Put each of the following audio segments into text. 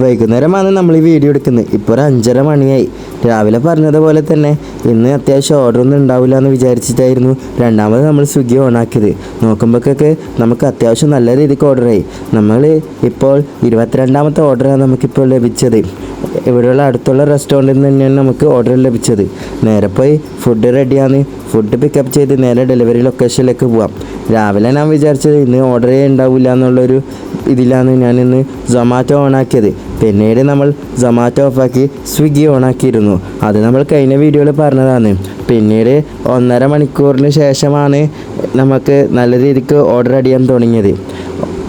വൈകുന്നേരമാണ് നമ്മൾ ഈ വീഡിയോ എടുക്കുന്നത്. ഇപ്പോൾ ഒരു 5:30 മണിയായി. രാവിലെ പറഞ്ഞതുപോലെ തന്നെ ഇന്ന് അത്യാവശ്യം ഓർഡറൊന്നും ഉണ്ടാവില്ല എന്ന് വിചാരിച്ചിട്ടായിരുന്നു രണ്ടാമത് നമ്മൾ സ്വിഗ്ഗി ഓണാക്കിയത്. നോക്കുമ്പോഴൊക്കെ നമുക്ക് അത്യാവശ്യം നല്ല രീതിക്ക് ഓർഡറായി. നമ്മൾ ഇപ്പോൾ 22ാമത്തെ ഓർഡറാണ് നമുക്കിപ്പോൾ ലഭിച്ചത്. ഇവിടെയുള്ള അടുത്തുള്ള റെസ്റ്റോറൻറ്റിൽ നിന്ന് തന്നെയാണ് നമുക്ക് ഓർഡർ ലഭിച്ചത്. നേരെ പോയി ഫുഡ് റെഡിയാണ്. ഫുഡ് പിക്കപ്പ് ചെയ്ത് നേരെ ഡെലിവറി ലൊക്കേഷനിലേക്ക് പോവാം. രാവിലെ ഞാൻ വിചാരിച്ചത് ഇന്ന് ഓർഡർ ഉണ്ടാവില്ല എന്നുള്ളൊരു ഇതിലാണ് ഞാനിന്ന് സൊമാറ്റോ ഓണാക്കിയത്. പിന്നീട് നമ്മൾ സൊമാറ്റോ ഓഫാക്കി സ്വിഗ്ഗി ഓണാക്കിയിരുന്നു. അത് നമ്മൾ കഴിഞ്ഞ വീഡിയോയിൽ പറഞ്ഞതാണ്. പിന്നീട് 1.5 മണിക്കൂറിന് ശേഷമാണ് നമുക്ക് നല്ല രീതിക്ക് ഓർഡർ അടിയാൻ തുടങ്ങിയത്.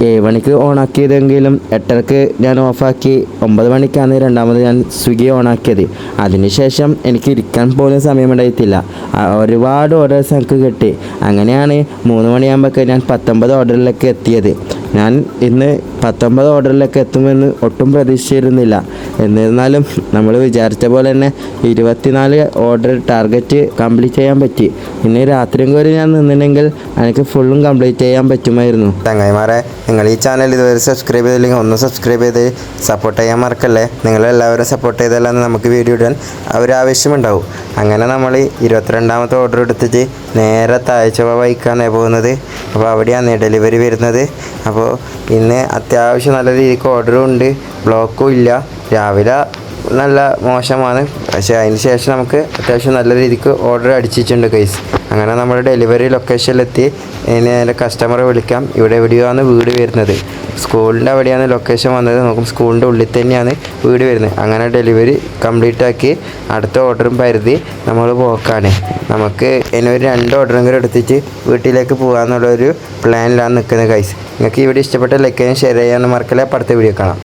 7 മണിക്ക് ഓണാക്കിയതെങ്കിലും 8:30ക്ക് ഞാൻ ഓഫാക്കി. 9 മണിക്കാണ് രണ്ടാമത് ഞാൻ സ്വിഗ്ഗി ഓണാക്കിയത്. അതിനുശേഷം എനിക്ക് ഇരിക്കാൻ പോലും സമയമുണ്ടായിട്ടില്ല. ഒരുപാട് ഓർഡേഴ്സ് എനിക്ക് കിട്ടി. അങ്ങനെയാണ് 3 മണിയാകുമ്പോഴേക്ക് ഞാൻ 19 ഓർഡറിലേക്ക് എത്തിയത്. ഞാൻ ഇന്ന് 19 ഓർഡറിലേക്ക് എത്തുമെന്ന് ഒട്ടും പ്രതീക്ഷിച്ചിരുന്നില്ല. എന്നിരുന്നാലും നമ്മൾ വിചാരിച്ച പോലെ തന്നെ 24 ഓർഡർ ടാർഗറ്റ് കംപ്ലീറ്റ് ചെയ്യാൻ പറ്റി. ഇന്ന് രാത്രിയും കൂടി ഞാൻ നിന്നിട്ടുണ്ടെങ്കിൽ എനിക്ക് ഫുള്ളും കംപ്ലീറ്റ് ചെയ്യാൻ പറ്റുമായിരുന്നു. ചങ്ങായിമാരെ, നിങ്ങൾ ഈ ചാനൽ ഇതുവരെ സബ്സ്ക്രൈബ് ചെയ്തില്ലെങ്കിൽ ഒന്ന് സബ്സ്ക്രൈബ് ചെയ്ത് സപ്പോർട്ട് ചെയ്യാൻ മറക്കല്ലേ. നിങ്ങളെല്ലാവരും സപ്പോർട്ട് ചെയ്താലാണ് നമുക്ക് വീഡിയോ ഇടാൻ ഒരാവശ്യമുണ്ടാവും. അങ്ങനെ നമ്മൾ 22ാമത്തെ ഓർഡർ എടുത്തിട്ട് നേരെ താഴ്ചവ വഹിക്കാനാണ് പോകുന്നത്. അപ്പോൾ അവിടെയാണ് ഡെലിവറി വരുന്നത്. അപ്പോൾ ഇന്ന് അത്യാവശ്യം നല്ല രീതിക്ക് ഓർഡറും ഉണ്ട്, ബ്ലോക്കും ഇല്ല. രാവിലെ നല്ല മോശമാണ്, പക്ഷേ അതിന് ശേഷം നമുക്ക് അത്യാവശ്യം നല്ല രീതിക്ക് ഓർഡർ അടിച്ചിട്ടുണ്ട് ഗൈസ്. അങ്ങനെ നമ്മൾ ഡെലിവറി ലൊക്കേഷനിലെത്തി. നേരെ കസ്റ്റമറെ വിളിക്കാം. ഇവിടെ എവിടെയാണ് വീട് വരുന്നത്? സ്കൂളിൻ്റെ അവിടെയാണ് ലൊക്കേഷൻ വന്നത്. നോക്കും സ്കൂളിൻ്റെ ഉള്ളിൽ തന്നെയാണ് വീട് വരുന്നത്. അങ്ങനെ ഡെലിവറി കംപ്ലീറ്റ് ആക്കി അടുത്ത ഓർഡറും പരിധി നമ്മൾ പോക്കാണ്. നമുക്ക് ഇനി ഒരു 2 ഓർഡറും കൂടെ എടുത്തിട്ട് വീട്ടിലേക്ക് പോകാമെന്നുള്ളൊരു പ്ലാനിലാണ് നിൽക്കുന്നത് ഗൈസ്. നിങ്ങൾക്ക് ഈ വീഡിയോ ഇഷ്ടപ്പെട്ട ലൈക്ക് ചെയ്യാൻ ഷെയർ ചെയ്യാൻ മറക്കല്ലേ. അടുത്ത വീഡിയോ കാണാം.